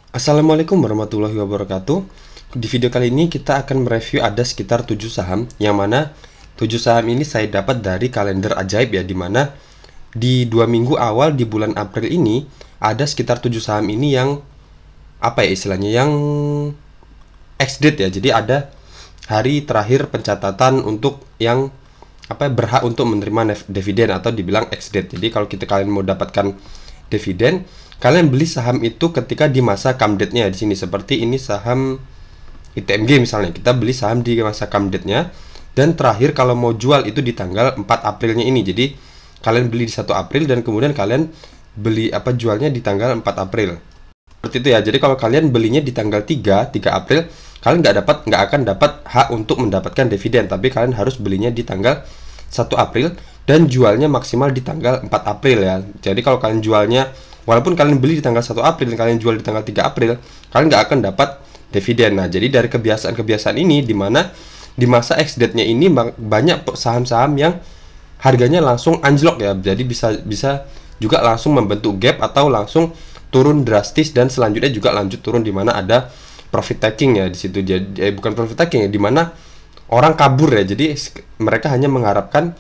Assalamualaikum warahmatullahi wabarakatuh. Di video kali ini kita akan mereview ada sekitar 7 saham, yang mana 7 saham ini saya dapat dari kalender ajaib ya, dimana di 2 minggu awal di bulan April ini ada sekitar 7 saham ini yang apa ya istilahnya, yang ex-date ya. Jadi ada hari terakhir pencatatan untuk yang berhak untuk menerima dividen atau dibilang ex-date. Jadi kalau kalian mau dapatkan dividen, kalian beli saham itu ketika di masa come date-nya. Di sini seperti ini saham ITMG misalnya, kita beli saham di masa come date-nya, dan terakhir kalau mau jual itu di tanggal 4 Aprilnya ini. Jadi kalian beli di 1 April dan kemudian kalian beli jualnya di tanggal 4 April. Seperti itu ya. Jadi kalau kalian belinya di tanggal 3 April, kalian nggak akan dapat hak untuk mendapatkan dividen, tapi kalian harus belinya di tanggal 1 April dan jualnya maksimal di tanggal 4 April ya. Jadi kalau kalian jualnya, walaupun kalian beli di tanggal 1 April dan kalian jual di tanggal 3 April, kalian nggak akan dapat dividen. Nah, jadi dari kebiasaan-kebiasaan ini, di mana di masa ex-date-nya ini banyak saham-saham yang harganya langsung anjlok ya. Jadi bisa juga langsung membentuk gap atau langsung turun drastis, dan selanjutnya juga lanjut turun, di mana ada profit taking ya di situ. Jadi bukan profit taking ya, di mana orang kabur ya. Jadi mereka hanya mengharapkan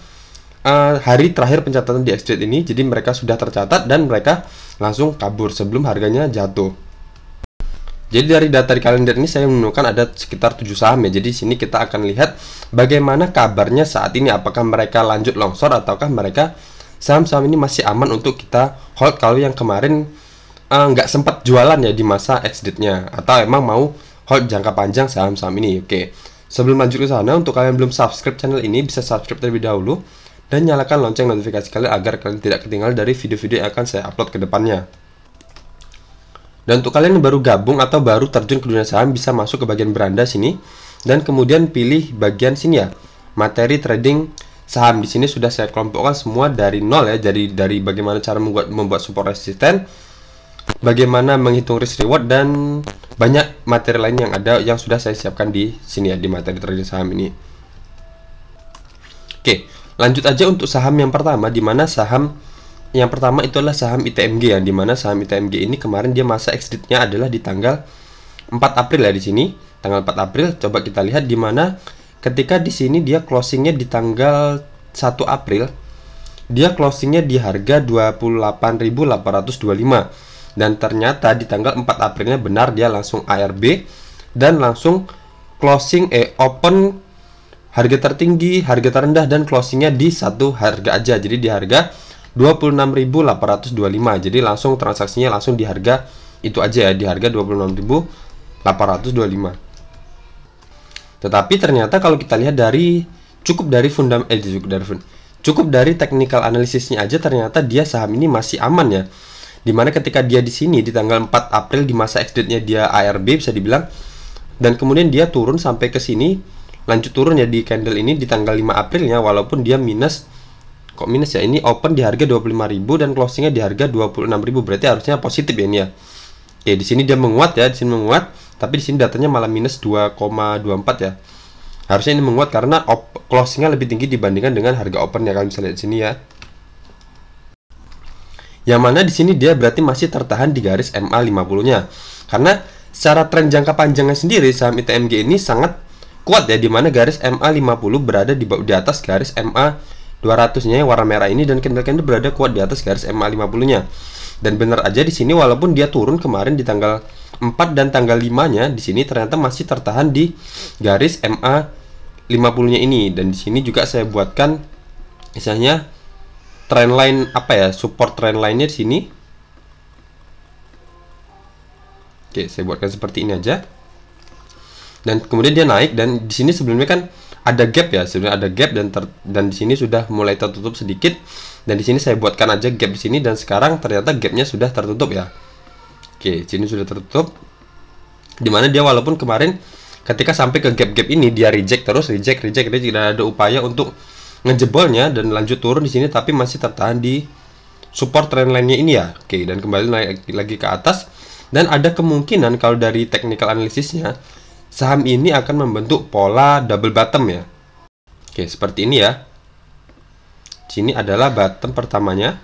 hari terakhir pencatatan di ex-date ini, jadi mereka sudah tercatat dan mereka langsung kabur sebelum harganya jatuh. Jadi dari data di kalender ini saya menemukan ada sekitar 7 saham ya. Jadi sini kita akan lihat bagaimana kabarnya saat ini, apakah mereka lanjut longsor ataukah mereka saham-saham ini masih aman untuk kita hold kalau yang kemarin nggak sempat jualan ya di masa ex-date-nya, atau emang mau hold jangka panjang saham-saham ini. Oke, sebelum lanjut ke sana, untuk kalian belum subscribe channel ini, bisa subscribe terlebih dahulu dan nyalakan lonceng notifikasi kalian agar kalian tidak ketinggalan dari video-video yang akan saya upload ke depannya. Dan untuk kalian yang baru gabung atau baru terjun ke dunia saham, bisa masuk ke bagian beranda sini dan kemudian pilih bagian sini ya, materi trading saham. Di sini sudah saya kelompokkan semua dari nol ya, dari bagaimana cara membuat support resisten, bagaimana menghitung risk reward, dan banyak materi lain yang ada yang sudah saya siapkan di sini ya, di materi trading saham ini. Oke, lanjut aja untuk saham yang pertama, di mana saham yang pertama itu adalah saham ITMG ya, di mana saham ITMG ini kemarin dia masa exit-nya adalah di tanggal 4 April ya. Di sini tanggal 4 April, coba kita lihat di mana ketika di sini dia closingnya di tanggal 1 April, dia closingnya di harga 28.825, dan ternyata di tanggal 4 Aprilnya benar dia langsung ARB dan langsung closing open harga tertinggi, harga terendah, dan closingnya di satu harga aja. Jadi di harga 26.825. Jadi langsung transaksinya langsung di harga itu aja ya, di harga 26.825. Tetapi ternyata kalau kita lihat dari cukup dari technical analisisnya aja, ternyata dia saham ini masih aman ya. Dimana ketika dia di sini di tanggal 4 April di masa ex-date-nya dia ARB bisa dibilang, dan kemudian dia turun sampai ke sini, lanjut turun ya di candle ini di tanggal 5 Aprilnya, walaupun dia minus. Kok minus ya? Ini open di harga 25.000 dan closingnya di harga 26.000, berarti harusnya positif ya ini ya. Oke, di sini dia menguat ya, di sini menguat, tapi di sini datanya malah minus 2,24 ya. Harusnya ini menguat karena closingnya lebih tinggi dibandingkan dengan harga opennya, kalian bisa lihat di sini ya. Yang mana di sini dia berarti masih tertahan di garis MA50-nya. Karena secara tren jangka panjangnya sendiri saham ITMG ini sangat kuat ya, di mana garis MA50 berada di atas garis MA200-nya yang warna merah ini, dan candle-candle berada kuat di atas garis MA50-nya. Dan benar aja di sini walaupun dia turun kemarin di tanggal 4 dan tanggal 5-nya, di sini ternyata masih tertahan di garis MA50-nya ini. Dan di sini juga saya buatkan misalnya trend line support trend line-nya di sini. Oke, saya buatkan seperti ini aja. Dan kemudian dia naik, dan di sini sebelumnya kan ada gap ya, sebenarnya ada gap, dan di sini sudah mulai tertutup sedikit, dan di sini saya buatkan aja gap di sini, dan sekarang ternyata gapnya sudah tertutup ya. Oke, sini sudah tertutup, dimana dia walaupun kemarin ketika sampai ke gap-gap ini dia reject terus, reject, dan ada upaya untuk ngejebolnya dan lanjut turun di sini, tapi masih tertahan di support trend line-nya ini ya. Oke, dan kembali naik lagi ke atas, dan ada kemungkinan kalau dari technical analisisnya saham ini akan membentuk pola double bottom ya. Oke, seperti ini ya. Sini adalah bottom pertamanya.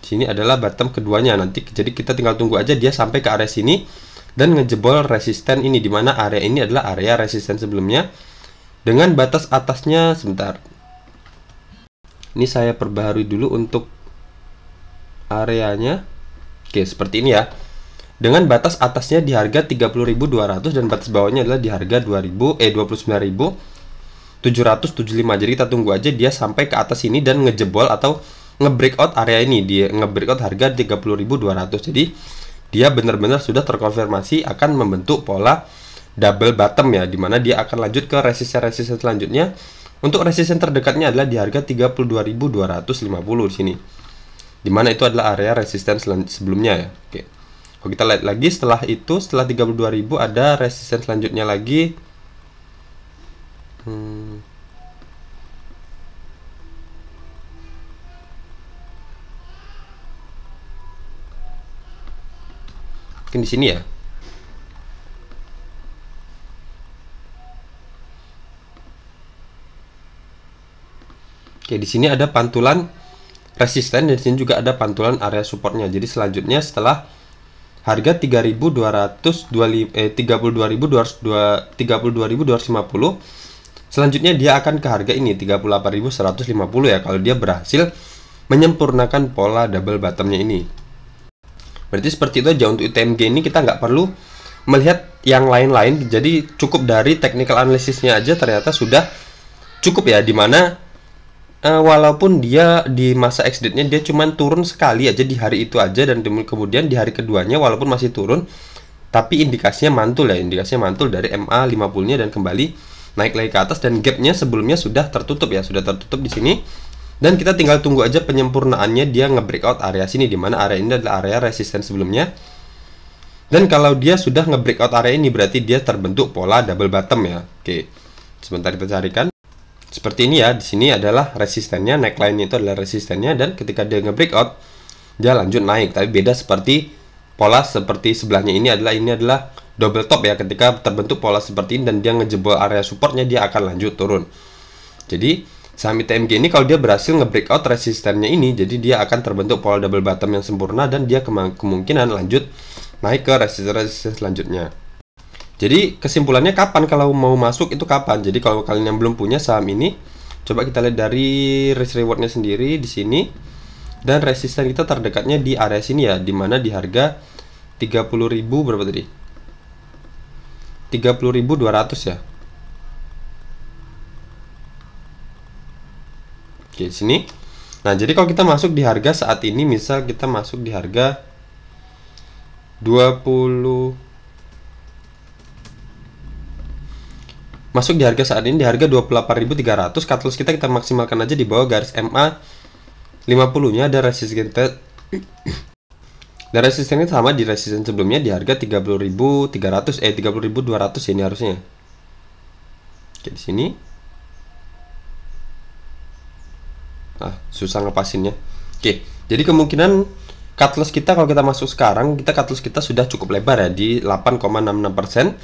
Di Sini adalah bottom keduanya nanti. Jadi kita tinggal tunggu aja dia sampai ke area sini dan ngejebol resisten ini, dimana area ini adalah area resisten sebelumnya dengan batas atasnya. Sebentar, ini saya perbaharui dulu untuk areanya. Oke, seperti ini ya. Dengan batas atasnya di harga 30.200 dan batas bawahnya adalah di harga 29.775. Jadi kita tunggu aja dia sampai ke atas ini dan ngejebol atau nge-breakout area ini. Dia nge-breakout harga 30.200. Jadi dia benar-benar sudah terkonfirmasi akan membentuk pola double bottom ya, dimana dia akan lanjut ke resisten selanjutnya. Untuk resisten terdekatnya adalah di harga 32.250 di sini, dimana itu adalah area resisten sebelumnya ya. Oke. Kalau kita lihat lagi setelah itu, setelah 32.000 ada resisten selanjutnya lagi. Mungkin di sini ya. Oke, di sini ada pantulan resisten dan di sini juga ada pantulan area supportnya. Jadi selanjutnya setelah harga 32.250, selanjutnya dia akan ke harga ini 38.150 ya, kalau dia berhasil menyempurnakan pola double bottomnya ini. Berarti seperti itu aja untuk ITMG ini, kita nggak perlu melihat yang lain-lain. Jadi cukup dari technical analysisnya aja ternyata sudah cukup ya, dimana walaupun dia di masa ex-date-nya dia cuman turun sekali aja di hari itu aja, dan kemudian di hari keduanya walaupun masih turun tapi indikasinya mantul ya, indikasinya mantul dari MA50-nya dan kembali naik lagi ke atas, dan gapnya sebelumnya sudah tertutup ya, sudah tertutup di sini. Dan kita tinggal tunggu aja penyempurnaannya, dia nge-breakout area sini, dimana area ini adalah area resisten sebelumnya. Dan kalau dia sudah nge-breakout area ini berarti dia terbentuk pola double bottom ya. Oke, sebentar kita carikan. Seperti ini ya, di sini adalah resistennya, neckline itu adalah resistennya, dan ketika dia nge-breakout dia lanjut naik. Tapi beda seperti pola seperti sebelahnya, ini adalah double top ya. Ketika terbentuk pola seperti ini dan dia ngejebol area supportnya, dia akan lanjut turun. Jadi saham ITMG ini kalau dia berhasil nge-breakout resistennya ini, jadi dia akan terbentuk pola double bottom yang sempurna dan dia kemungkinan lanjut naik ke resisten selanjutnya. Jadi kesimpulannya kapan kalau mau masuk itu kapan? Jadi kalau kalian yang belum punya saham ini, coba kita lihat dari risk rewardnya sendiri di sini, dan resisten kita terdekatnya di area sini ya, dimana di harga 30.000 berapa tadi? 30.200 ya. Oke, di sini. Nah, jadi kalau kita masuk di harga saat ini, misal kita masuk di harga 28.000 di harga 28.300, cut loss kita maksimalkan aja di bawah garis MA 50-nya. Ada resisten kita dan resistennya sama di resisten sebelumnya di harga 30.200 ini harusnya. Oke, di sini. Susah ngepasinnya. Oke, jadi kemungkinan cut loss kita kalau kita masuk sekarang, cut loss kita sudah cukup lebar ya di 8,66%.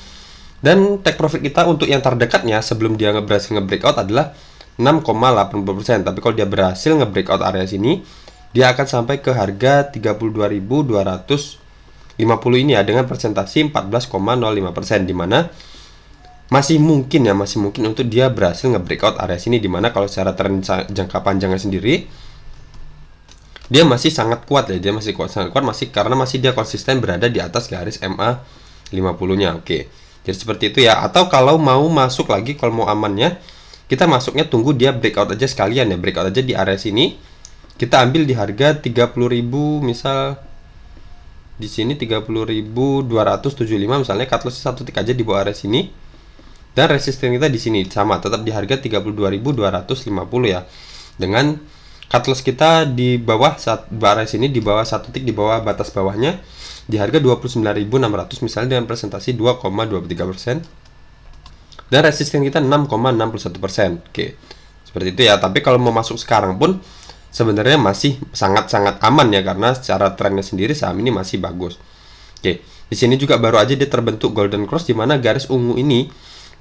Dan take profit kita untuk yang terdekatnya sebelum dia berhasil nge-breakout adalah 6,80%. Tapi kalau dia berhasil nge-breakout area sini, dia akan sampai ke harga 32.250 ini ya, dengan persentase 14,05%, dimana masih mungkin untuk dia berhasil nge-breakout area sini, dimana kalau secara tren jangka panjangnya sendiri dia masih sangat kuat ya, karena masih dia konsisten berada di atas garis MA 50-nya. Oke. Jadi seperti itu ya. Atau kalau mau masuk lagi, kalau mau amannya, kita masuknya tunggu dia breakout aja sekalian ya, breakout aja di area sini. Kita ambil di harga 30.000 misal di sini 30.275 misalnya, cut loss satu tick aja di bawah area sini. Dan resisten kita di sini sama, tetap di harga 32.250 ya. Dengan cut loss kita di bawah area sini, di bawah satu tick, di bawah batas bawahnya di harga 29.600 misalnya, dengan presentasi 2,23%, dan resisten kita 6,61%. Oke, seperti itu ya. Tapi kalau mau masuk sekarang pun sebenarnya masih sangat-sangat aman ya, karena secara trennya sendiri saham ini masih bagus. Oke, di sini juga baru aja dia terbentuk golden cross, di mana garis ungu ini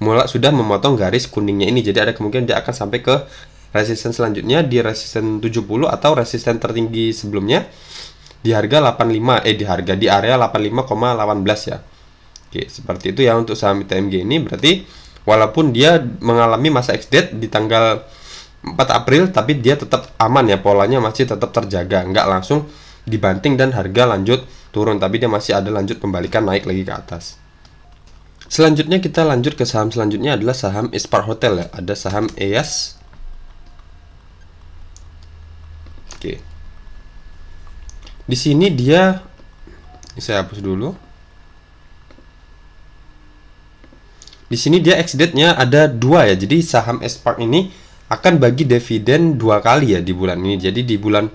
sudah memotong garis kuningnya ini. Jadi ada kemungkinan dia akan sampai ke resisten selanjutnya di resisten 70 atau resisten tertinggi sebelumnya di harga 85 di area 85,18 ya. Oke, seperti itu ya untuk saham ITMG ini. Berarti walaupun dia mengalami masa ex-date di tanggal 4 April, tapi dia tetap aman ya, polanya masih tetap terjaga, nggak langsung dibanting dan harga lanjut turun, tapi dia masih ada lanjut pembalikan naik lagi ke atas. Selanjutnya kita lanjut ke saham selanjutnya adalah saham Ispar Hotel ya, ada saham EAS. Oke. Di sini dia, saya hapus dulu. Di sini dia ex-date-nya ada 2 ya. Jadi saham Ispar ini akan bagi dividen 2 kali ya di bulan ini. Jadi di bulan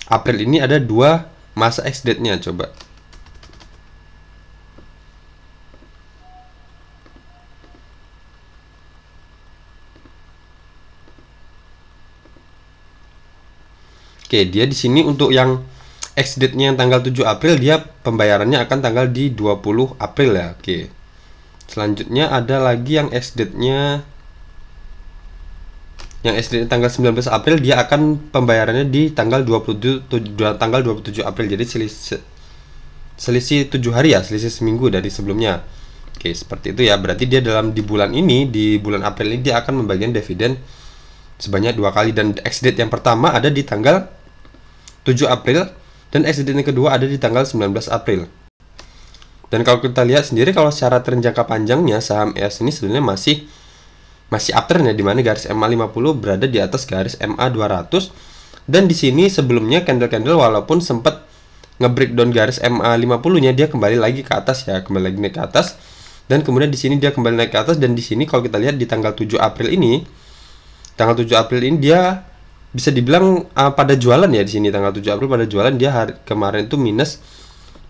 April ini ada 2 masa ex-date-nya. Coba. Oke, dia di sini untuk yang ex-date-nya yang tanggal 7 April, dia pembayarannya akan tanggal di 20 April ya. Oke. Selanjutnya ada lagi yang ex-date-nya tanggal 19 April, dia akan pembayarannya di tanggal 27 April. Jadi selisih 7 hari ya, selisih seminggu dari sebelumnya. Oke, seperti itu ya. Berarti dia di bulan ini, di bulan April ini dia akan membagikan dividen sebanyak 2 kali, dan ex-date yang pertama ada di tanggal 7 April dan ex-date yang kedua ada di tanggal 19 April. Dan kalau kita lihat sendiri, kalau secara tren jangka panjangnya saham EAS ini sebenarnya masih uptrend ya, di mana garis MA 50 berada di atas garis MA 200. Dan di sini sebelumnya candle-candle walaupun sempat nge-breakdown garis MA 50-nya, dia kembali lagi ke atas ya, kembali lagi naik ke atas. Dan kemudian di sini dia kembali naik ke atas, dan di sini kalau kita lihat di tanggal 7 April ini dia bisa dibilang pada jualan ya. Di sini tanggal 7 April pada jualan, dia kemarin itu minus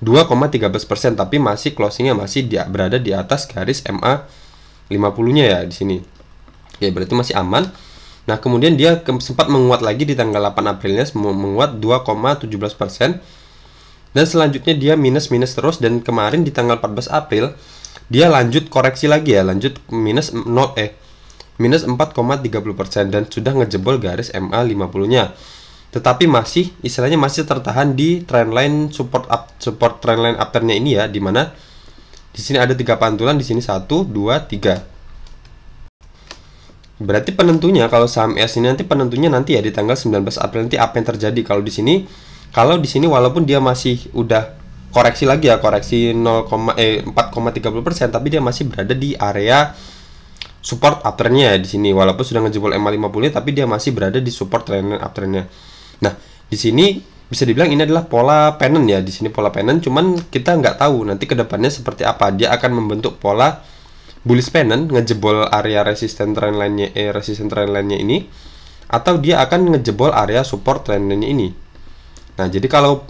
2,13%, tapi masih closingnya masih berada di atas garis MA 50-nya ya di sini. Ya, berarti masih aman. Nah, kemudian dia sempat menguat lagi di tanggal 8 Aprilnya, menguat 2,17%. Dan selanjutnya dia minus terus, dan kemarin di tanggal 14 April dia lanjut koreksi lagi ya, lanjut minus 4,30%, dan sudah ngejebol garis MA 50-nya. Tetapi istilahnya masih tertahan di trendline support trendline uptrendnya ini ya, dimana di sini ada 3 pantulan, di sini 1, 2, 3. Berarti penentunya kalau saham EAS ini penentunya nanti ya di tanggal 19 April nanti apa yang terjadi. Kalau di sini walaupun dia masih udah koreksi lagi ya, koreksi 4,30%, tapi dia masih berada di area support uptrendnya ya di sini. Walaupun sudah ngejebol MA 50-nya, tapi dia masih berada di support trendline uptrendnya. Nah, di sini bisa dibilang ini adalah pola pennant ya. Di sini pola pennant, cuman kita nggak tahu nanti kedepannya seperti apa. Dia akan membentuk pola bullish pennant, ngejebol area resisten trendline-nya ini, atau dia akan ngejebol area support trendline-nya ini. Nah, jadi kalau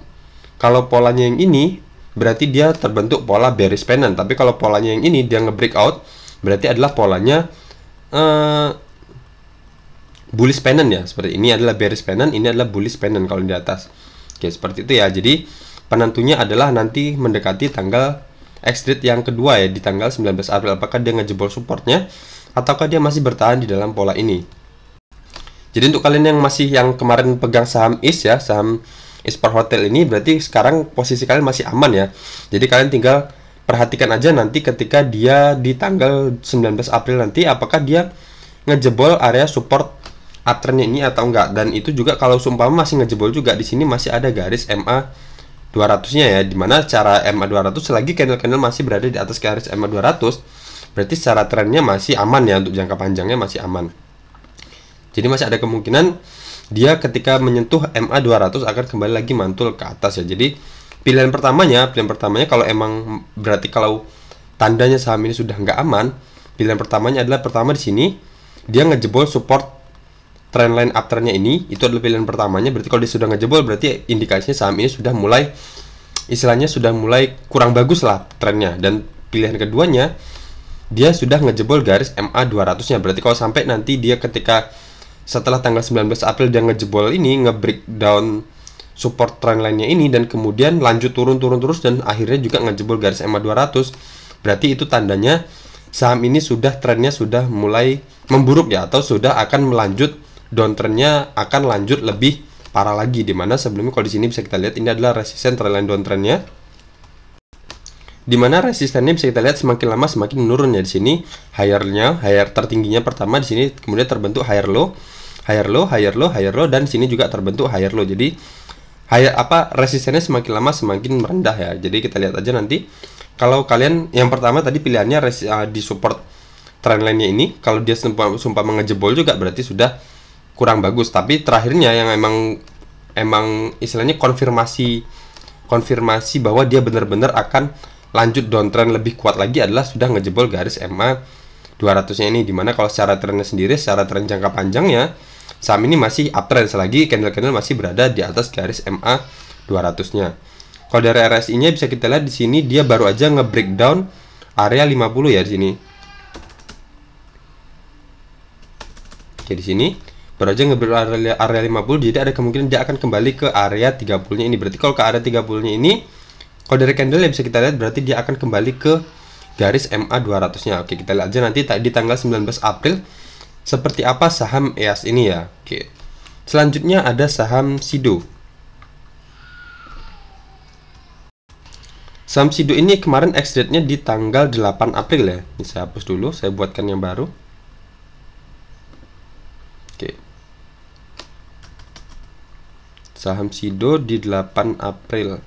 polanya yang ini berarti dia terbentuk pola bearish pennant, tapi kalau polanya yang ini dia nge-breakout berarti adalah polanya bullish pennant ya. Seperti ini adalah bearish pennant, ini adalah bullish pennant kalau di atas. Oke, seperti itu ya. Jadi penentunya adalah nanti mendekati tanggal ex-date yang kedua ya, di tanggal 19 April, apakah dia ngejebol supportnya ataukah dia masih bertahan di dalam pola ini. Jadi untuk kalian yang kemarin pegang saham saham Ispar Hotel ini, berarti sekarang posisi kalian masih aman ya. Jadi kalian tinggal perhatikan aja nanti ketika dia di tanggal 19 April nanti, apakah dia ngejebol area support uptrendnya ini atau enggak. Dan itu juga kalau seumpama masih ngejebol juga, di sini masih ada garis MA 200-nya ya, dimana secara MA 200 selagi candle-candle masih berada di atas garis MA 200, berarti secara trennya masih aman ya, untuk jangka panjangnya masih aman. Jadi masih ada kemungkinan dia ketika menyentuh MA 200 akan kembali lagi mantul ke atas ya. Jadi pilihan pertamanya kalau emang berarti kalau tandanya saham ini sudah nggak aman, pilihan pertamanya adalah pertama di sini dia ngejebol support trendline uptrendnya ini, itu adalah pilihan pertamanya. Berarti kalau dia sudah ngejebol, berarti indikasinya saham ini sudah mulai, istilahnya sudah mulai kurang bagus lah trennya. Dan pilihan keduanya, dia sudah ngejebol garis MA 200-nya. Berarti kalau sampai nanti dia ketika setelah tanggal 19 April dia ngejebol ini, nge-breakdown support trendline-nya ini, dan kemudian lanjut turun terus, dan akhirnya juga ngejebol garis MA 200, berarti itu tandanya saham ini trennya sudah mulai memburuk ya, atau sudah akan melanjut downtrendnya akan lanjut lebih parah lagi, dimana sebelumnya kalau di sini bisa kita lihat ini adalah resisten trendline downtrendnya, dimana resistennya bisa kita lihat semakin lama semakin menurun ya. Di sini higher tertingginya pertama, di sini kemudian terbentuk higher low, dan di sini juga terbentuk higher low. Jadi resistennya semakin lama semakin merendah ya. Jadi kita lihat aja nanti. Kalau kalian yang pertama tadi pilihannya di support trendline-nya ini, kalau dia sumpah mengejebol juga berarti sudah kurang bagus. Tapi terakhirnya yang emang istilahnya konfirmasi bahwa dia benar-benar akan lanjut downtrend lebih kuat lagi adalah sudah ngejebol garis MA 200-nya ini, dimana kalau secara trennya sendiri, secara tren jangka panjangnya saham ini masih uptrend selagi candle-candle masih berada di atas garis MA 200-nya. Kalau dari RSI-nya bisa kita lihat di sini dia baru aja nge-breakdown area 50 ya di sini. Oke, di sini baru aja nge-breakdown area 50, jadi ada kemungkinan dia akan kembali ke area 30-nya ini. Berarti kalau ke area 30-nya ini, kalau dari candle ya bisa kita lihat berarti dia akan kembali ke garis MA 200-nya. Oke, kita lihat aja nanti di tanggal 19 April seperti apa saham EAS ini ya. Oke. Selanjutnya ada saham Sido. Saham Sido ini kemarin ex-date-nya di tanggal 8 April ya. Ini saya hapus dulu, saya buatkan yang baru. Oke. Saham Sido di 8 April.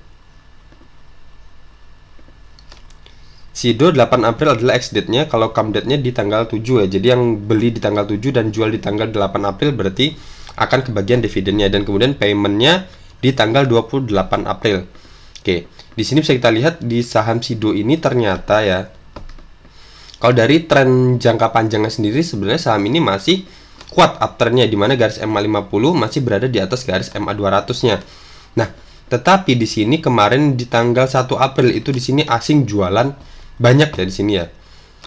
Sido 8 April adalah ex-date-nya, kalau come date-nya di tanggal 7 ya. Jadi yang beli di tanggal 7 dan jual di tanggal 8 April berarti akan kebagian dividennya, dan kemudian payment-nya di tanggal 28 April. Oke, di sini bisa kita lihat di saham Sido ini ternyata ya, kalau dari tren jangka panjangnya sendiri sebenarnya saham ini masih kuat uptrendnya, di mana garis MA 50 masih berada di atas garis MA 200-nya. Nah, tetapi di sini kemarin di tanggal 1 April itu di sini asing jualan banyak ya di sini ya.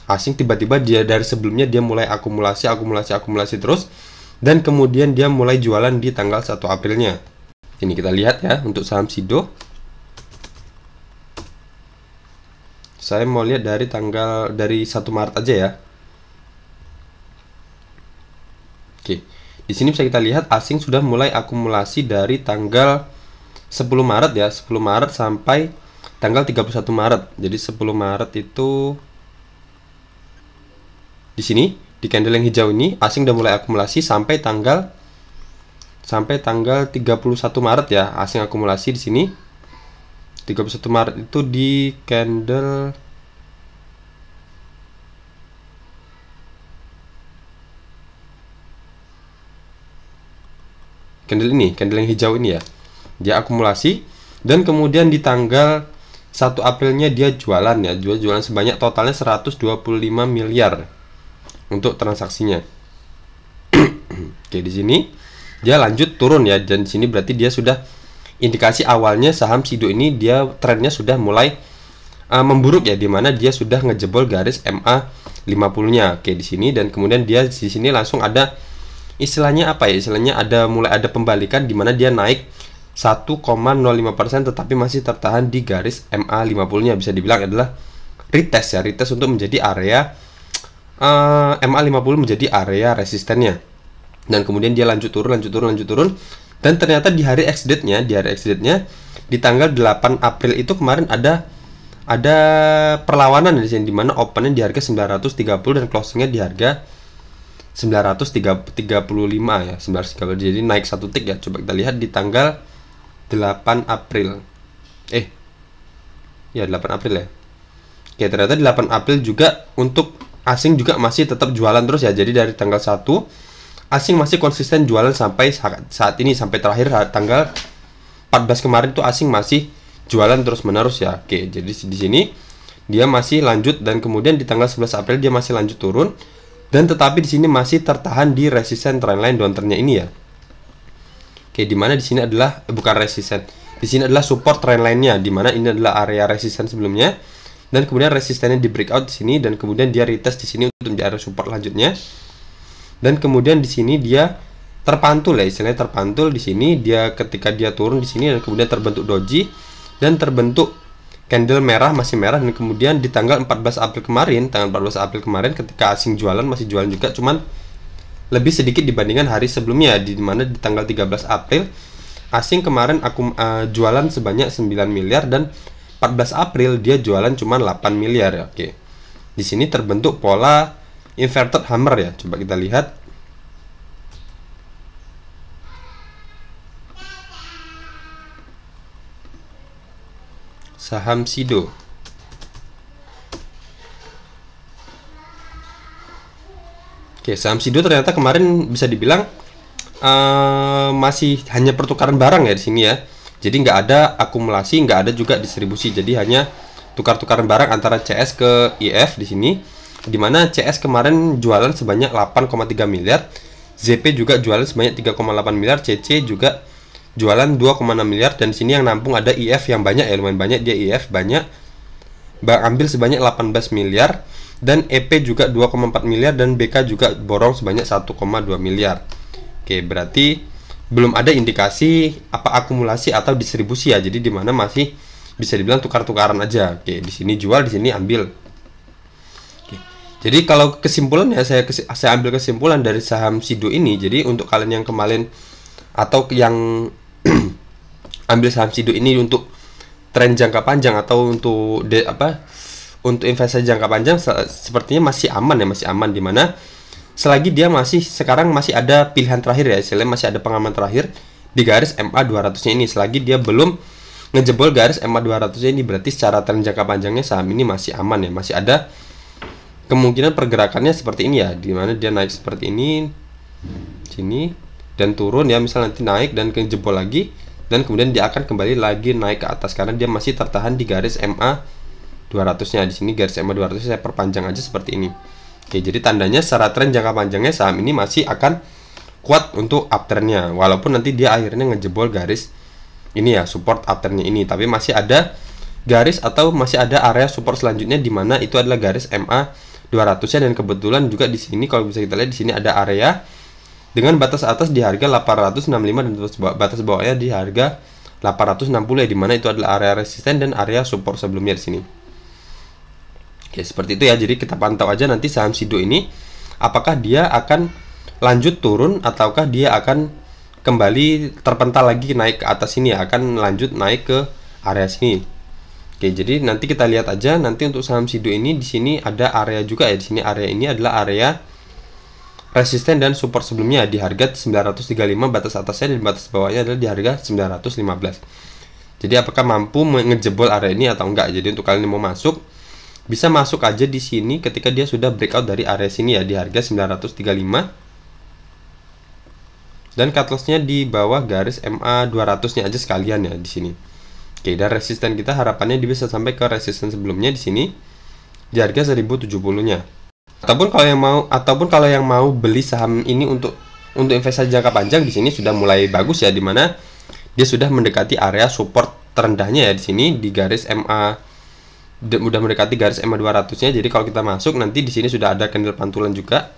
Asing tiba-tiba dia dari sebelumnya dia mulai akumulasi terus, dan kemudian dia mulai jualan di tanggal 1 Aprilnya. Ini kita lihat ya untuk saham Sido. Saya mau lihat dari 1 Maret aja ya. Oke. Di sini bisa kita lihat asing sudah mulai akumulasi dari tanggal 10 Maret ya, 10 Maret sampai tanggal 31 Maret. Jadi 10 Maret itu di sini di candle yang hijau ini asing udah mulai akumulasi sampai tanggal 31 Maret ya. Asing akumulasi di sini 31 Maret itu di candle ini, candle yang hijau ini ya. Dia akumulasi, dan kemudian di tanggal 1 Aprilnya dia jualan ya, jualan sebanyak totalnya 125 miliar untuk transaksinya. Oke, di sini dia lanjut turun ya, dan di sini berarti dia sudah indikasi awalnya saham Sido ini dia trennya sudah mulai memburuk ya, dimana dia sudah ngejebol garis MA 50-nya. Oke, di sini, dan kemudian dia di sini langsung ada istilahnya apa ya? Istilahnya mulai ada pembalikan, dimana dia naik 1,05%, tetapi masih tertahan di garis MA 50-nya. Bisa dibilang adalah retest ya, retest untuk menjadi area MA 50 menjadi area resistennya. Dan kemudian dia lanjut turun, dan ternyata di hari ex-date-nya, di tanggal 8 April itu kemarin ada perlawanan di sini, dimana opennya di harga 930 dan closingnya di harga 935 ya, 930. Jadi naik 1 tick ya. Coba kita lihat di tanggal 8 April. Ya 8 April ya. Oke, ternyata di 8 April juga untuk asing juga masih tetap jualan terus ya. Jadi dari tanggal 1 asing masih konsisten jualan sampai saat ini, sampai terakhir tanggal 14 kemarin tuh asing masih jualan terus menerus ya. Oke, jadi di sini dia masih lanjut, dan kemudian di tanggal 11 April dia masih lanjut turun, dan tetapi di sini masih tertahan di resisten trendline downtrendnya ini ya. Oke, dimana di sini adalah bukan resisten, di sini adalah support trendline-nya, dimana ini adalah area resisten sebelumnya, dan kemudian resistennya di breakout di sini, dan kemudian dia retest di sini untuk menjadi area support lanjutnya. Dan kemudian di sini dia terpantul ya, istilahnya terpantul di sini dia ketika dia turun di sini, dan kemudian terbentuk doji dan terbentuk candle merah, masih merah, dan kemudian di tanggal 14 April kemarin ketika asing jualan masih jualan juga, cuman lebih sedikit dibandingkan hari sebelumnya, di mana di tanggal 13 April asing kemarin aku jualan sebanyak 9 miliar dan 14 April dia jualan cuma 8 miliar ya. Oke. Di sini terbentuk pola inverted hammer ya. Coba kita lihat. Saham Sido. Oke, saham Sido ternyata kemarin bisa dibilang masih hanya pertukaran barang ya di sini ya. Jadi nggak ada akumulasi, nggak ada juga distribusi. Jadi hanya tukar-tukaran barang antara CS ke IF di sini. Dimana CS kemarin jualan sebanyak 8,3 miliar, ZP juga jualan sebanyak 3,8 miliar, CC juga jualan 2,6 miliar, dan di sini yang nampung ada IF yang banyak ya, lumayan banyak dia IF banyak, ambil sebanyak 18 miliar, dan EP juga 2,4 miliar, dan BK juga borong sebanyak 1,2 miliar. Oke, berarti belum ada indikasi apa akumulasi atau distribusi ya. Jadi dimana masih bisa dibilang tukar-tukaran aja. Oke, di sini jual, di sini ambil. Oke. Jadi kalau kesimpulan ya, saya ambil kesimpulan dari saham Sido ini. Jadi untuk kalian yang kemarin atau yang ambil saham Sido ini untuk tren jangka panjang atau untuk untuk investasi jangka panjang, sepertinya masih aman ya, masih aman, dimana selagi dia sekarang masih ada pilihan terakhir ya, istilahnya masih ada pengaman terakhir di garis MA 200-nya ini. Selagi dia belum ngejebol garis MA 200-nya ini, berarti secara tren jangka panjangnya saham ini masih aman ya, masih ada kemungkinan pergerakannya seperti ini ya, dimana dia naik seperti ini sini dan turun ya, misal nanti naik dan kejebol lagi, dan kemudian dia akan kembali lagi naik ke atas karena dia masih tertahan di garis MA 200-nya. Di sini garis MA 200 saya perpanjang aja seperti ini. Oke, jadi tandanya secara tren jangka panjangnya saham ini masih akan kuat untuk uptrendnya, walaupun nanti dia akhirnya ngejebol garis ini ya, support uptrendnya ini, tapi masih ada garis atau masih ada area support selanjutnya, di mana itu adalah garis MA 200-nya, dan kebetulan juga di sini kalau bisa kita lihat di sini ada area dengan batas atas di harga 865 dan batas bawahnya di harga 860 ya, di mana itu adalah area resisten dan area support sebelumnya di sini. Oke, seperti itu ya. Jadi kita pantau aja nanti saham Sido ini apakah dia akan lanjut turun ataukah dia akan kembali terpental lagi naik ke atas sini ya, akan lanjut naik ke area sini. Oke, jadi nanti kita lihat aja nanti untuk saham Sido ini. Di sini ada area juga ya, di sini area ini adalah area resisten dan support sebelumnya di harga 935 batas atasnya, dan batas bawahnya adalah di harga 915. Jadi apakah mampu ngejebol area ini atau enggak. Jadi untuk kalian yang mau masuk, bisa masuk aja di sini ketika dia sudah breakout dari area sini ya, di harga 935, dan cut loss-nya di bawah garis MA 200-nya aja sekalian ya di sini. Oke, dan resisten kita harapannya dia bisa sampai ke resisten sebelumnya di sini di harga 1070-nya. Ataupun kalau yang mau beli saham ini untuk investasi jangka panjang, di sini sudah mulai bagus ya, dimana dia sudah mendekati area support terendahnya ya di sini di garis MA, udah mendekati garis MA 200-nya. Jadi kalau kita masuk nanti di sini sudah ada candle pantulan juga.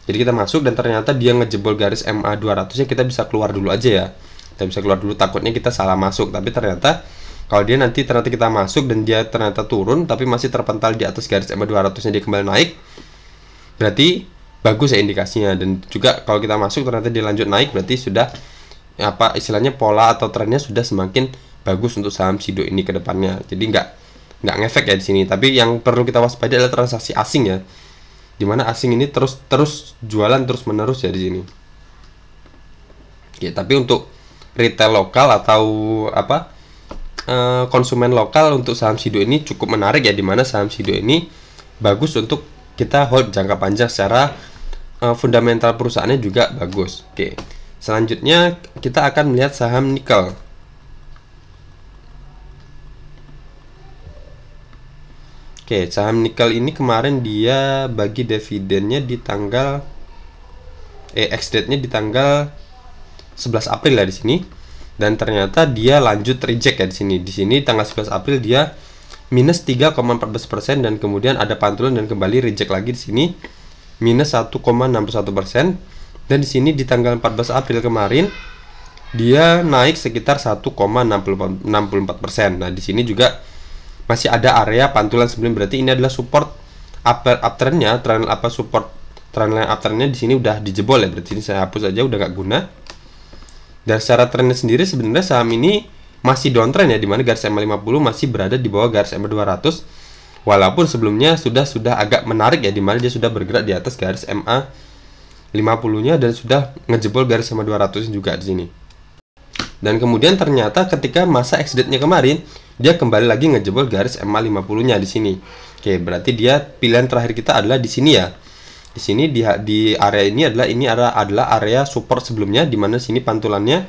Jadi kita masuk dan ternyata dia ngejebol garis MA 200-nya, kita bisa keluar dulu aja ya. Kita bisa keluar dulu, takutnya kita salah masuk. Tapi ternyata kalau dia nanti ternyata kita masuk dan dia ternyata turun tapi masih terpental di atas garis MA 200-nya, dia kembali naik, berarti bagus ya indikasinya. Dan juga kalau kita masuk ternyata dia lanjut naik, berarti sudah apa istilahnya pola atau trennya sudah semakin bagus untuk saham Sido ini ke depannya. Jadi nggak ngefek ya di sini. Tapi yang perlu kita waspadai adalah transaksi asing ya, dimana asing ini terus jualan terus menerus ya di sini. Ya, tapi untuk retail lokal atau konsumen lokal untuk saham Sido ini cukup menarik ya, dimana saham Sido ini bagus untuk kita hold jangka panjang, secara fundamental perusahaannya juga bagus. Oke, selanjutnya kita akan melihat saham nikel. Oke, saham nikel ini kemarin dia bagi dividennya di tanggal ex-date-nya di tanggal 11 April ya di sini. Dan ternyata dia lanjut reject ya di sini. Di sini tanggal 11 April dia minus 3,14% dan kemudian ada pantulan dan kembali reject lagi di sini minus 1,61%. Dan di sini di tanggal 14 April kemarin dia naik sekitar 1,64%. Nah, di sini juga masih ada area pantulan sebelum, berarti ini adalah support uptrendnya, support trendline uptrendnya di sini udah dijebol ya, berarti ini saya hapus aja, udah nggak guna. Dan secara trendnya sendiri sebenarnya saham ini masih downtrend ya, dimana garis MA50 masih berada di bawah garis MA200, walaupun sebelumnya sudah agak menarik ya, dimana dia sudah bergerak di atas garis MA50-nya dan sudah ngejebol garis MA200 juga di sini. Dan kemudian ternyata ketika masa exit-nya kemarin, dia kembali lagi ngejebol garis MA50-nya di sini. Oke, berarti dia pilihan terakhir kita adalah di sini ya. Di sini di area ini adalah area support sebelumnya, di mana sini pantulannya,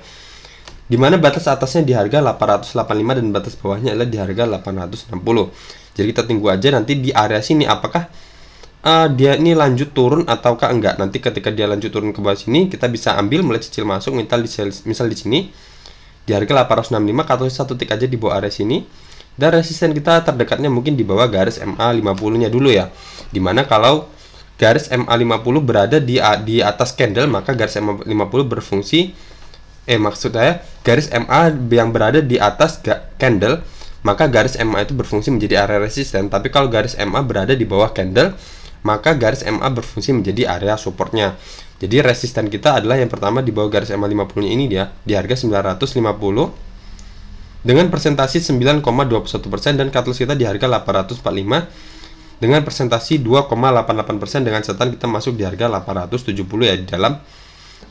di mana batas atasnya di harga 885 dan batas bawahnya adalah di harga 860. Jadi kita tunggu aja nanti di area sini apakah dia ini lanjut turun ataukah enggak. Nanti ketika dia lanjut turun ke bawah sini, kita bisa ambil mulai cicil masuk, misal di sini di harga 865, atau satu tik aja di bawah area sini. Dan resisten kita terdekatnya mungkin di bawah garis MA50-nya dulu ya. Dimana kalau garis MA50 berada di atas candle, maka garis MA50 berfungsi maksud saya garis MA yang berada di atas candle, maka garis MA itu berfungsi menjadi area resisten. Tapi kalau garis MA berada di bawah candle, maka garis MA berfungsi menjadi area supportnya. Jadi resisten kita adalah yang pertama di bawah garis MA50-nya ini, dia di harga 950 dengan persentasi 9,21% dan cut loss kita di harga 845 dengan persentasi 2,88%, dengan catatan kita masuk di harga 870 ya di dalam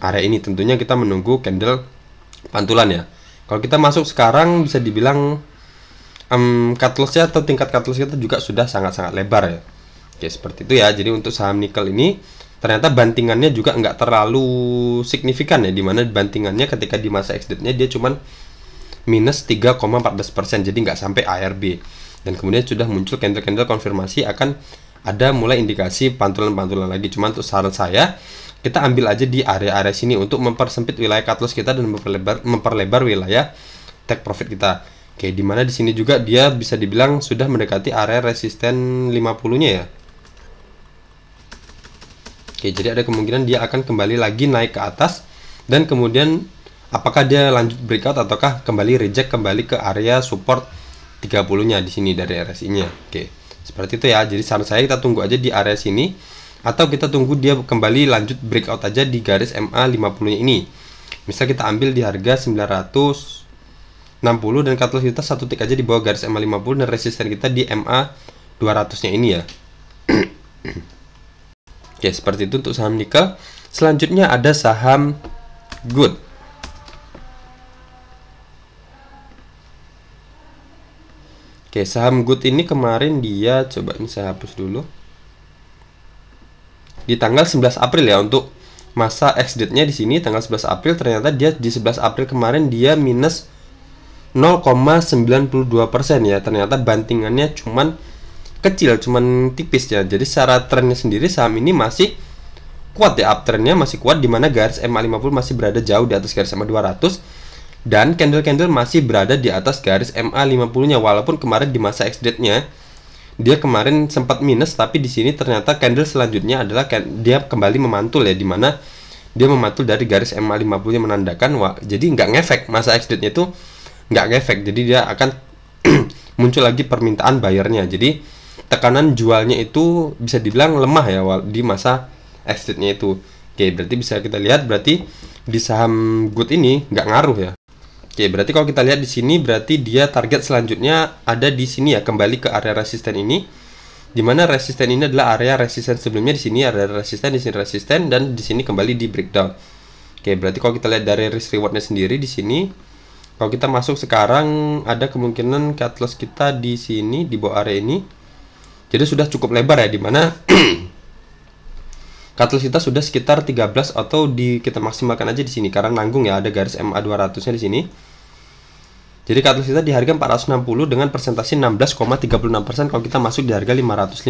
area ini. Tentunya kita menunggu candle pantulan ya. Kalau kita masuk sekarang bisa dibilang cut loss-nya atau tingkat cut loss kita juga sudah sangat-sangat lebar ya. Oke, seperti itu ya. Jadi untuk saham nikel ini ternyata bantingannya juga nggak terlalu signifikan ya, dimana bantingannya ketika di masa exit-nya dia cuman minus 3,14%, jadi nggak sampai ARB. Dan kemudian sudah muncul candle-candle konfirmasi akan ada mulai indikasi pantulan-pantulan lagi. Cuman untuk saran saya, kita ambil aja di area-area sini untuk mempersempit wilayah cut loss kita dan memperlebar wilayah take profit kita. Oke, dimana di sini juga dia bisa dibilang sudah mendekati area resisten 50-nya ya. Oke, jadi ada kemungkinan dia akan kembali lagi naik ke atas, dan kemudian apakah dia lanjut breakout ataukah kembali reject kembali ke area support 30-nya di sini dari RSI-nya. Oke, seperti itu ya. Jadi saran saya kita tunggu aja di area sini, atau kita tunggu dia kembali lanjut breakout aja di garis MA50-nya ini. Misal kita ambil di harga 960 dan cut loss kita satu tik aja di bawah garis MA50 dan resisten kita di MA200-nya ini ya. Oke, seperti itu untuk saham nikel. Selanjutnya ada saham Good. Oke, saham Good ini kemarin dia, coba ini saya hapus dulu. Di tanggal 11 April ya, untuk masa exit-nya di sini tanggal 11 April, ternyata dia di 11 April kemarin dia minus 0,92% ya. Ternyata bantingannya cuman kecil, cuman tipis ya. Jadi secara trennya sendiri saham ini masih kuat ya, uptrendnya masih kuat, dimana garis MA50 masih berada jauh di atas garis MA200 dan candle-candle masih berada di atas garis MA50-nya. Walaupun kemarin di masa exit-nya dia kemarin sempat minus, tapi di sini ternyata candle selanjutnya adalah dia kembali memantul ya, dimana dia memantul dari garis MA50-nya, menandakan jadi nggak ngefek, masa exit-nya itu nggak ngefek, jadi dia akan muncul lagi permintaan bayarnya. Jadi tekanan jualnya itu bisa dibilang lemah ya di masa exit-nya itu. Oke, berarti bisa kita lihat berarti di saham Good ini nggak ngaruh ya. Oke, berarti kalau kita lihat di sini berarti dia target selanjutnya ada di sini ya, kembali ke area resisten ini. Dimana resisten ini adalah area resisten sebelumnya, di sini ada resisten, di sini resisten, dan di sini kembali di breakdown. Oke, berarti kalau kita lihat dari risk rewardnya sendiri di sini, kalau kita masuk sekarang ada kemungkinan cut loss kita di sini di bawah area ini. Jadi sudah cukup lebar ya, dimana cut loss kita sudah sekitar 13, atau kita maksimalkan aja di sini karena nanggung ya, ada garis MA200-nya di sini. Jadi cut loss kita di harga 460 dengan persentase 16,36% kalau kita masuk di harga 550,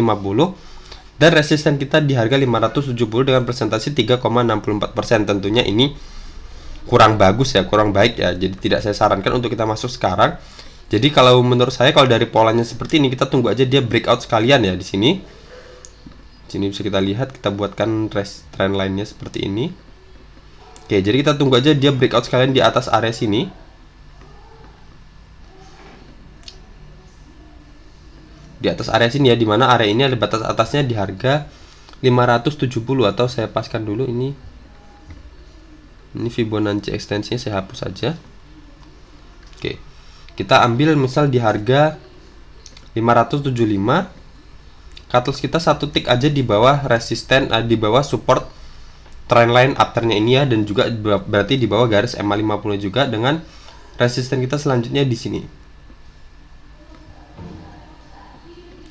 dan resisten kita di harga 570 dengan persentase 3,64%. Tentunya ini kurang bagus ya, kurang baik ya. Jadi tidak saya sarankan untuk kita masuk sekarang. Jadi kalau menurut saya, kalau dari polanya seperti ini, kita tunggu aja dia breakout sekalian ya di sini. Di sini bisa kita lihat, kita buatkan trend line-nya seperti ini. Oke, jadi kita tunggu aja dia breakout sekalian di atas area sini. Di atas area sini ya, dimana area ini ada batas atasnya di harga 570, atau saya paskan dulu ini Fibonacci ekstensinya saya hapus saja. Oke, kita ambil misal di harga 575, cut loss kita satu tick aja di bawah resisten, di bawah support trendline upturn-nya ini ya, dan juga berarti di bawah garis MA50 juga, dengan resisten kita selanjutnya di sini.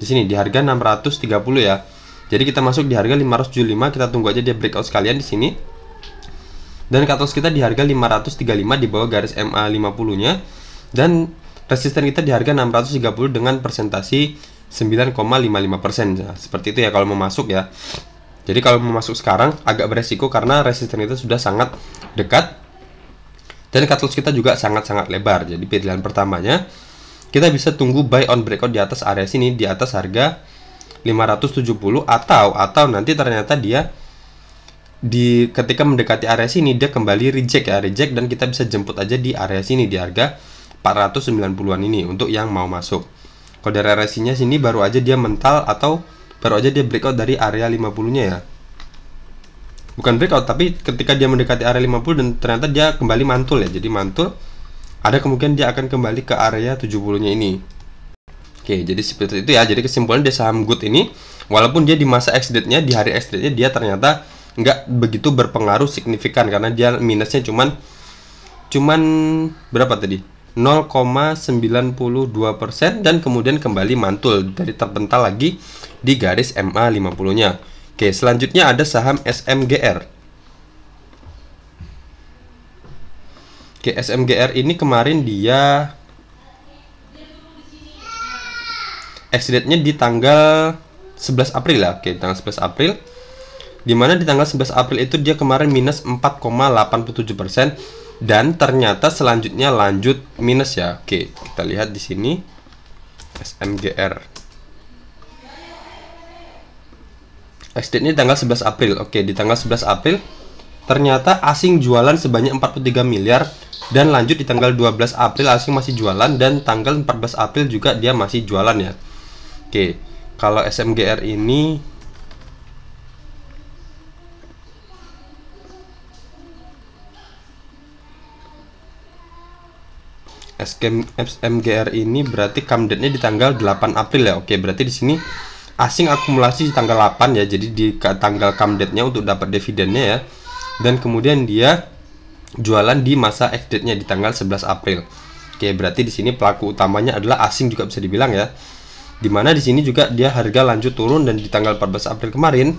Di sini di harga 630 ya. Jadi kita masuk di harga 575, kita tunggu aja dia breakout sekalian di sini. Dan cut loss kita di harga 535 di bawah garis MA50-nya, dan resisten kita di harga 630 dengan persentasi 9,55%. Nah, seperti itu ya kalau mau masuk ya. Jadi kalau mau masuk sekarang agak beresiko karena resisten kita sudah sangat dekat dan cut loss kita juga sangat-sangat lebar. Jadi pilihan pertamanya kita bisa tunggu buy on breakout di atas area sini, di atas harga 570, atau nanti ternyata dia ketika mendekati area sini dia kembali reject ya, dan kita bisa jemput aja di area sini di harga 490-an ini untuk yang mau masuk. Kalau dari area sini baru aja dia mental atau baru aja dia breakout dari area 50-nya ya. Bukan breakout, tapi ketika dia mendekati area 50 dan ternyata dia kembali mantul ya. Jadi mantul, ada kemungkinan dia akan kembali ke area 70-nya ini. Oke, jadi seperti itu ya. Jadi kesimpulan dia saham good ini, walaupun dia di masa ex-date-nya, di hari ex-date-nya dia ternyata nggak begitu berpengaruh signifikan karena dia minusnya cuman berapa tadi? 0,92% dan kemudian kembali mantul dari terbental lagi di garis MA50-nya. Oke, selanjutnya ada saham SMGR. Oke, SMGR ini kemarin dia exit-nya di tanggal 11 April ya. Oke, tanggal 11 April. Dimana di tanggal 11 April itu dia kemarin minus 4,87%. Dan ternyata selanjutnya lanjut minus ya. Oke, kita lihat di sini SMGR. Exit-nya tanggal 11 April. Oke, di tanggal 11 April ternyata asing jualan sebanyak 43 miliar dan lanjut di tanggal 12 April asing masih jualan dan tanggal 14 April juga dia masih jualan ya. Oke, kalau SMGR ini SMGR ini berarti come date-nya di tanggal 8 April ya. Oke, berarti di sini asing akumulasi di tanggal 8 ya. Jadi di tanggal come date-nya untuk dapat dividennya ya. Dan kemudian dia jualan di masa ex-date-nya di tanggal 11 April. Oke, berarti di sini pelaku utamanya adalah asing juga bisa dibilang ya. Dimana di sini juga dia harga lanjut turun dan di tanggal 14 April kemarin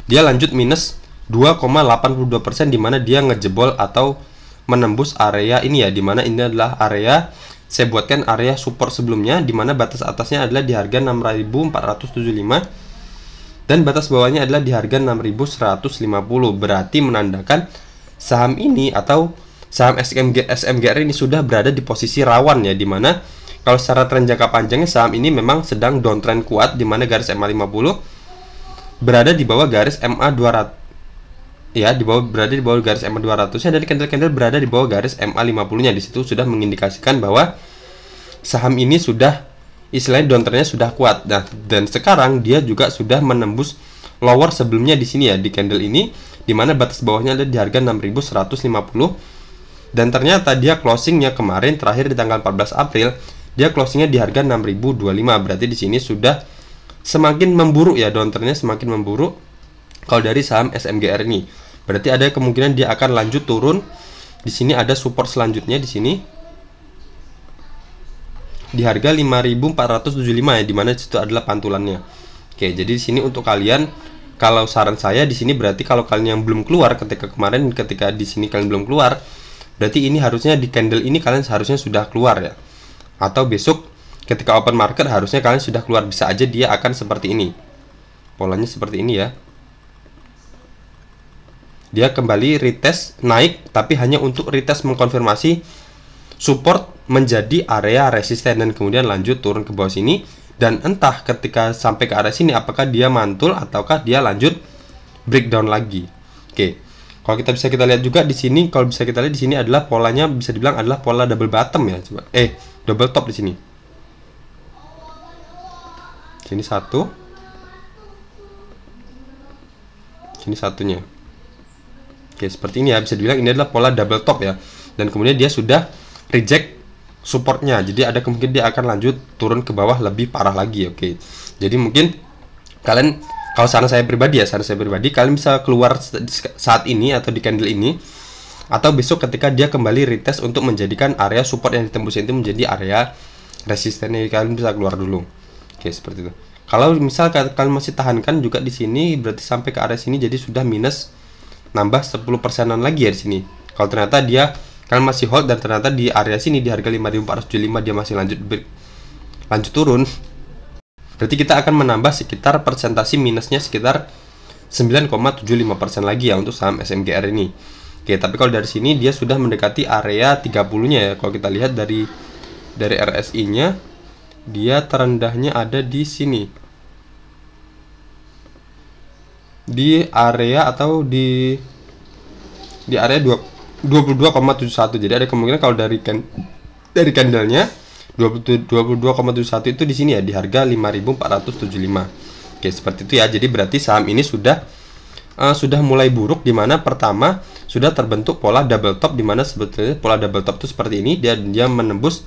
dia lanjut minus 2,82%, dimana dia ngejebol atau menembus area ini ya, dimana ini adalah area, saya buatkan area support sebelumnya, dimana batas atasnya adalah di harga 6.475 dan batas bawahnya adalah di harga 6.150. Berarti menandakan saham ini atau saham SMGR ini sudah berada di posisi rawan ya, dimana kalau secara tren jangka panjangnya saham ini memang sedang downtrend kuat, dimana garis MA50 berada di bawah garis MA200 ya, berada di bawah garis MA200-nya, dan candle-candle berada di bawah garis MA50-nya. Di situ sudah mengindikasikan bahwa saham ini sudah istilahnya downtrendnya sudah kuat. Nah, dan sekarang dia juga sudah menembus lower sebelumnya di sini ya, di candle ini, di mana batas bawahnya ada di harga 6.150 dan ternyata dia closingnya kemarin terakhir di tanggal 14 April dia closingnya di harga 6.025. Berarti di sini sudah semakin memburuk ya, downtrendnya semakin memburuk kalau dari saham SMGR ini. Berarti ada kemungkinan dia akan lanjut turun. Di sini ada support selanjutnya di sini di harga 5.475 ya, dimana situ adalah pantulannya. Oke, jadi di sini untuk kalian, kalau saran saya di sini berarti kalau kalian yang belum keluar ketika di sini kalian belum keluar, berarti ini harusnya di candle ini kalian seharusnya sudah keluar ya. Atau besok ketika open market harusnya kalian sudah keluar, bisa aja dia akan seperti ini. Polanya seperti ini ya. Dia kembali retest naik, tapi hanya untuk retest mengkonfirmasi support menjadi area resisten dan kemudian lanjut turun ke bawah sini. Dan entah ketika sampai ke area sini apakah dia mantul ataukah dia lanjut breakdown lagi. Oke, kalau kita lihat juga di sini, kalau bisa kita lihat di sini adalah polanya bisa dibilang adalah pola double bottom ya, coba. Double top di sini. Sini satu. Ini satunya. Oke, seperti ini ya, bisa dibilang ini adalah pola double top ya. Dan kemudian dia sudah reject supportnya, jadi ada kemungkinan dia akan lanjut turun ke bawah lebih parah lagi. Oke, jadi mungkin kalian, kalau saran saya pribadi ya, kalian bisa keluar saat ini atau di candle ini, atau besok ketika dia kembali retest untuk menjadikan area support yang ditembus itu menjadi area resistennya, kalian bisa keluar dulu. Oke, seperti itu. Kalau misal kalian masih tahankan juga di sini, berarti sampai ke area sini, jadi sudah minus nambah 10%-an lagi ya di sini. Kalau ternyata dia kalian masih hold dan ternyata di area sini di harga 5.475 dia masih lanjut turun, berarti kita akan menambah sekitar persentasi minusnya sekitar 9,75% lagi ya untuk saham SMGR ini. Oke, tapi kalau dari sini dia sudah mendekati area 30-nya ya. Kalau kita lihat dari RSI-nya, dia terendahnya ada di sini. Di area atau di area 22,71. Jadi ada kemungkinan kalau dari candlenya 22,71 itu di sini ya, di harga 5.475. Oke, seperti itu ya. Jadi berarti saham ini sudah mulai buruk, di mana pertama sudah terbentuk pola double top, di mana sebetulnya pola double top itu seperti ini, dia menembus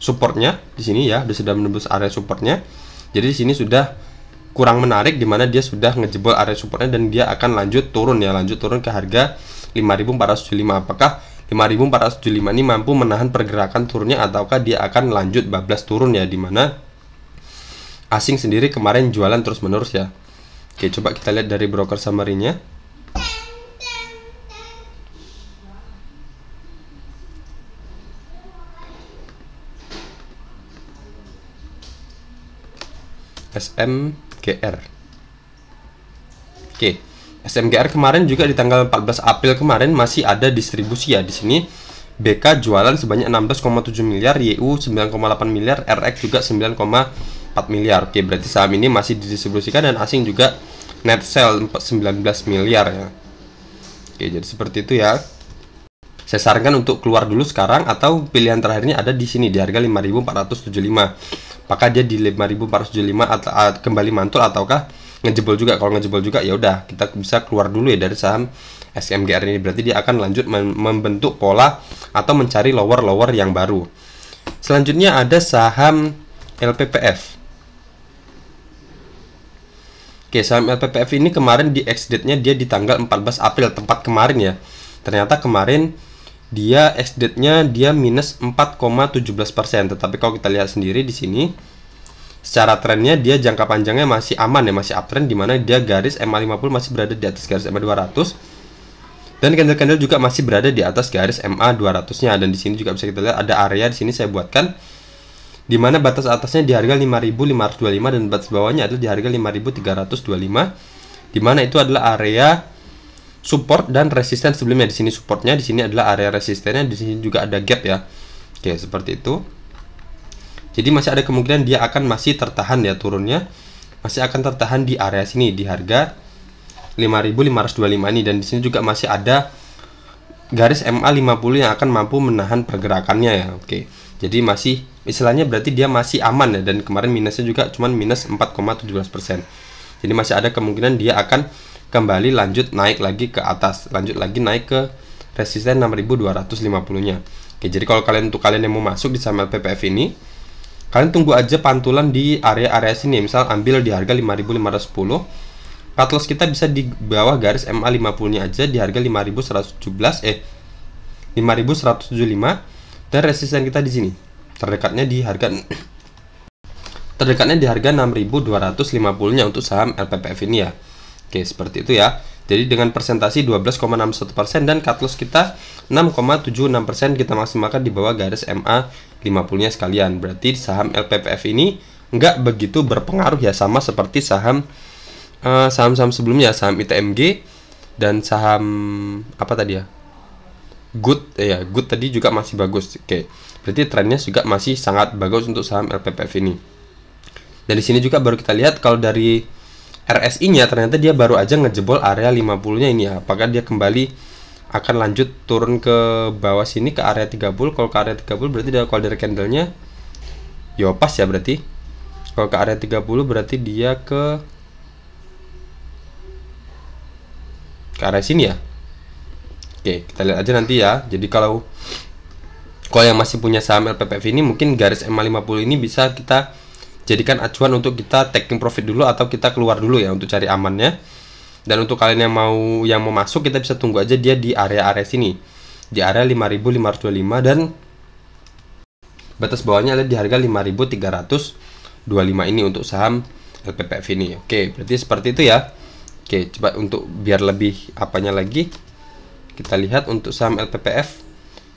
supportnya di sini ya, sudah menembus area supportnya. Jadi di sini sudah kurang menarik, di mana dia sudah ngejebol area supportnya dan dia akan lanjut turun ke harga 5.475. Apakah 5.475 ini mampu menahan pergerakan turunnya ataukah dia akan lanjut bablas turun ya, dimana asing sendiri kemarin jualan terus menerus ya. Oke, coba kita lihat dari broker summary-nya. SMGR. Oke, SMGR kemarin juga di tanggal 14 April kemarin masih ada distribusi ya. Di sini BK jualan sebanyak 16,7 miliar, YU 9,8 miliar, RX juga 9,4 miliar. Oke, berarti saham ini masih didistribusikan dan asing juga net sell 19 miliar ya. Oke, jadi seperti itu ya. Saya sarankan untuk keluar dulu sekarang, atau pilihan terakhirnya ada di sini di harga 5.475. Apakah dia di 5.475 atau kembali mantul ataukah ngejebol juga? Kalau ngejebol juga ya udah, kita bisa keluar dulu ya dari saham SMGR ini. Berarti dia akan lanjut membentuk pola atau mencari lower yang baru. Selanjutnya ada saham LPPF. Oke, saham LPPF ini kemarin di ex-date-nya dia di tanggal 14 April, tempat kemarin ya. Ternyata kemarin dia ex-date-nya dia minus 4,17%. Tetapi kalau kita lihat sendiri di sini, secara trennya dia jangka panjangnya masih aman ya, masih uptrend, di mana dia garis MA50 masih berada di atas garis MA200 dan candle-candle juga masih berada di atas garis MA200-nya. Dan di sini juga bisa kita lihat ada area di sini saya buatkan, di mana batas atasnya di harga 5.525 dan batas bawahnya adalah di harga 5.325, di mana itu adalah area support dan resisten sebelumnya. Di sini supportnya, di sini adalah area resistennya, di sini juga ada gap ya. Oke, seperti itu. Jadi masih ada kemungkinan dia akan masih tertahan ya turunnya, masih akan tertahan di area sini di harga 5.525 ini, dan di sini juga masih ada garis MA50 yang akan mampu menahan pergerakannya ya. Oke. Jadi masih istilahnya berarti dia masih aman ya, dan kemarin minusnya juga cuman minus 4,17%. Jadi masih ada kemungkinan dia akan kembali lanjut naik lagi ke atas, lanjut lagi naik ke resisten 6.250-nya. Oke, jadi kalau untuk kalian yang mau masuk di saham LPPF ini, kalian tunggu aja pantulan di area-area sini. Misal ambil di harga 5.510. Cut loss kita bisa di bawah garis MA50-nya aja di harga 5.175 dan resisten kita di sini. Terdekatnya di harga 6.250-nya untuk saham LPPF ini ya. Oke, seperti itu ya. Jadi dengan persentasi 12,61% dan cut loss kita 6,76%, kita maksimalkan di bawah garis MA50-nya sekalian. Berarti saham LPPF ini nggak begitu berpengaruh ya, sama seperti saham-saham sebelumnya, saham ITMG dan saham apa tadi ya? Good tadi juga masih bagus. Oke. Berarti trennya juga masih sangat bagus untuk saham LPPF ini. Dan di sini juga baru kita lihat kalau dari RSI-nya ternyata dia baru aja ngejebol area 50-nya ini ya. Apakah dia kembali akan lanjut turun ke bawah sini ke area 30? Kalau ke area 30 berarti kalau dari candlenya ya pas ya berarti. Kalau ke area 30 berarti dia ke ke arah sini ya. Oke, kita lihat aja nanti ya. Jadi kalau yang masih punya saham LPPF ini, mungkin garis MA50 ini bisa kita jadikan acuan untuk kita taking profit dulu atau kita keluar dulu ya untuk cari amannya. Dan untuk kalian yang mau masuk, kita bisa tunggu aja dia di area-area sini, di area 5.525, dan batas bawahnya ada di harga 5.325 ini untuk saham LPPF ini. Oke, berarti seperti itu ya. Oke, coba untuk biar lebih apanya lagi, kita lihat untuk saham LPPF.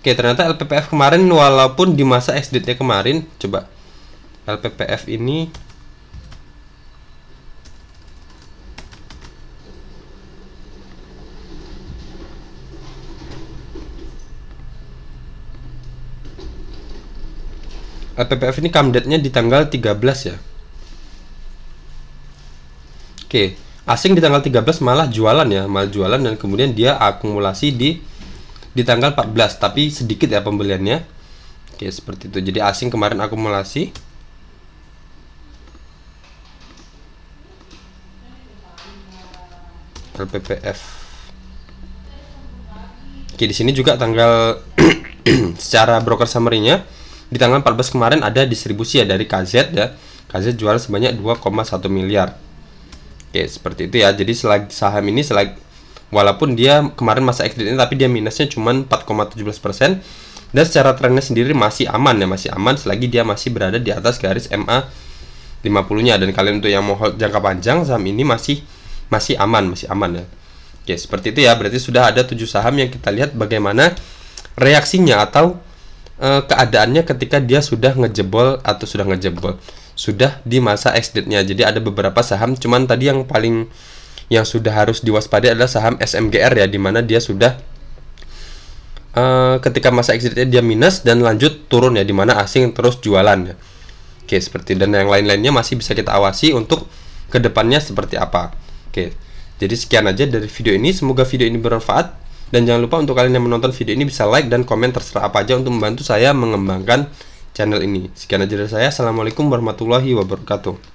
Oke, ternyata LPPF kemarin walaupun di masa ex-date-nya kemarin, coba LPPF ini come date-nya di tanggal 13 ya. Oke, asing di tanggal 13 malah jualan ya, dan kemudian dia akumulasi di tanggal 14, tapi sedikit ya pembeliannya. Oke, seperti itu. Jadi asing kemarin akumulasi. LPPF. Oke, di sini juga tanggal secara broker summary-nya di tanggal 14 kemarin ada distribusi ya dari KZ ya. KZ jual sebanyak 2,1 miliar. Oke, seperti itu ya. Jadi saham ini walaupun dia kemarin masa exit ini, tapi dia minusnya cuma 4,17%, dan secara trennya sendiri masih aman ya, masih aman selagi dia masih berada di atas garis MA 50-nya. Dan kalian untuk yang mau hold jangka panjang, saham ini masih aman ya. Oke, seperti itu ya. Berarti sudah ada 7 saham yang kita lihat bagaimana reaksinya atau keadaannya ketika dia sudah di masa exit-nya. Jadi ada beberapa saham, cuman tadi yang sudah harus diwaspadai adalah saham SMGR ya, dimana dia sudah ketika masa exit-nya dia minus dan lanjut turun ya, dimana asing terus jualan ya. Oke, seperti, dan yang lain-lainnya masih bisa kita awasi untuk kedepannya seperti apa. Oke, jadi sekian aja dari video ini, semoga video ini bermanfaat. Dan jangan lupa untuk kalian yang menonton video ini bisa like dan komen terserah apa aja untuk membantu saya mengembangkan channel ini. Sekian aja dari saya. Assalamualaikum warahmatullahi wabarakatuh.